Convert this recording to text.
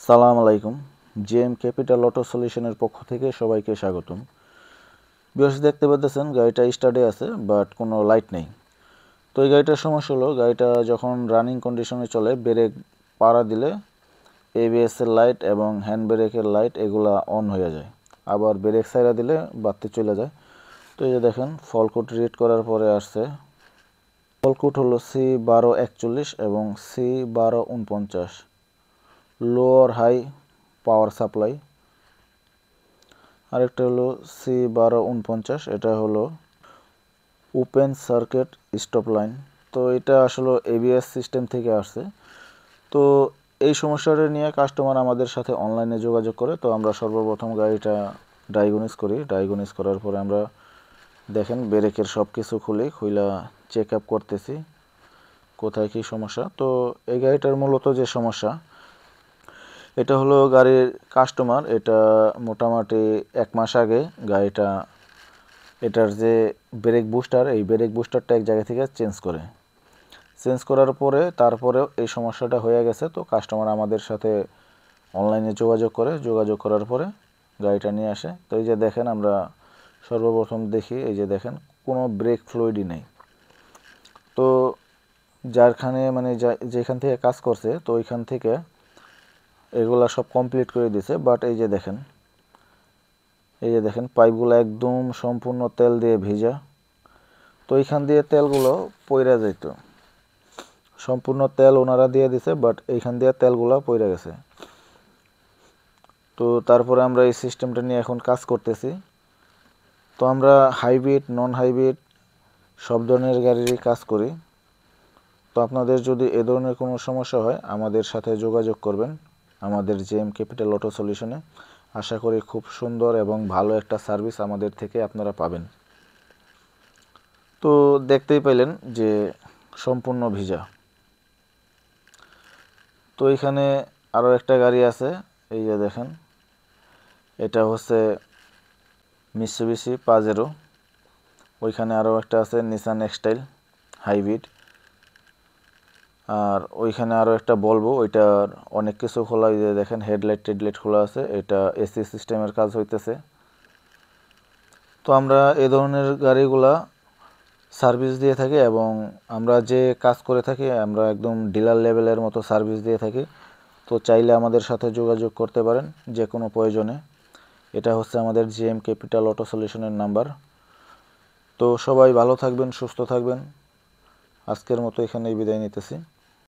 সালাম আলাইকুম। JM capital auto সলিউশনের পক্ষ থেকে সবাইকে স্বাগতম। ভিউয়ার্স, দেখতে পাচ্ছেন গাড়িটা স্টার্টে আছে বাট কোনো লাইট নেই। তো এই গাড়িটার সমস্যা হলো, গাড়িটা যখন রানিং কন্ডিশনে চলে ব্রেক পাড়া দিলে এবিএসের লাইট এবং হ্যান্ড ব্রেকের লাইট এগুলা অন হয়ে যায়, আবার ব্রেক সাইরা দিলে বাড়তে চলে যায়। তো এই যে দেখেন ফল কোড রিড করার পরে আসছে, ফল কোড হলো C1241 এবং C1249, লো আর হাই পাওয়ার সাপ্লাই। আরেকটা হলো C1249, এটা হলো ওপেন সার্কিট স্টপ লাইন। তো এটা আসলে এবিএস সিস্টেম থেকে আসছে। তো এই সমস্যাটা নিয়ে কাস্টমার আমাদের সাথে অনলাইনে যোগাযোগ করে। তো আমরা সর্বপ্রথম গাড়িটা ডায়াগনোস করার পরে আমরা দেখেন ব্রেকের সব কিছু খুইলা চেক আপ করতেছি কোথায় কী সমস্যা। তো এই গাড়িটার মূলত যে সমস্যা, এটা হলো গাড়ির কাস্টমার, এটা মোটামুটি 1 মাস আগে গাড়িটা এটার যে ব্রেক বুস্টার, এই ব্রেক বুস্টারটা এক জায়গা থেকে চেঞ্জ করার পরে তারপরেও এই সমস্যাটা হয়ে গেছে। তো কাস্টমার আমাদের সাথে অনলাইনে যোগাযোগ করার পরে গাড়িটা নিয়ে আসে। তো এই যে দেখেন, আমরা সর্বপ্রথম দেখি, এই যে দেখেন কোনো ব্রেক ফ্লুইডই নেই। তো যারখানে মানে যেখান থেকে কাজ করছে, তো ওইখান থেকে এগুলা সব কমপ্লিট করে দিছে, বাট এই যে দেখেন পাইপগুলো একদম সম্পূর্ণ তেল দিয়ে ভিজা। তো এইখান দিয়ে তেলগুলো পইরা যাইত, সম্পূর্ণ তেল ওনারা দিয়ে দিছে, বাট এইখান দিয়ে তেলগুলো পইরা গেছে। তো তারপরে আমরা এই সিস্টেমটা নিয়ে এখন কাজ করতেছি। তো আমরা হাইব্রিড নন হাইব্রিড সব ধরনের গাড়িরই কাজ করি। তো আপনাদের যদি এ ধরনের কোনো সমস্যা হয় আমাদের সাথে যোগাযোগ করবেন আমাদের জেএম ক্যাপিটাল অটো সলিউশনে। আশা করি খুব সুন্দর এবং ভালো একটা সার্ভিস আমাদের থেকে আপনারা পাবেন। তো দেখতেই পেলেন যে সম্পূর্ণ ভিজা। তো এখানে আরও একটা গাড়ি আছে, এই যে দেখেন, এটা হচ্ছে মিৎসুবিশি পাজেরো। ওইখানে আরও একটা আছে নিসান এক্সটাইল হাইব্রিড। আর ওইখানে আরও একটা বলবো, ওইটার অনেক কিছু খোলা, এই যে দেখেন হেডলাইট খোলা আছে, এটা এসি সিস্টেমের কাজ হইতেছে। তো আমরা এ ধরনের গাড়িগুলা সার্ভিস দিয়ে থাকি এবং আমরা যে কাজ করে থাকি আমরা একদম ডিলার লেভেলের মতো সার্ভিস দিয়ে থাকি। তো চাইলে আমাদের সাথে যোগাযোগ করতে পারেন যে কোনো প্রয়োজনে। এটা হচ্ছে আমাদের জেএম ক্যাপিটাল অটো সলিউশনের নাম্বার। তো সবাই ভালো থাকবেন, সুস্থ থাকবেন। আজকের মতো এখানেই বিদায় নিতেছি।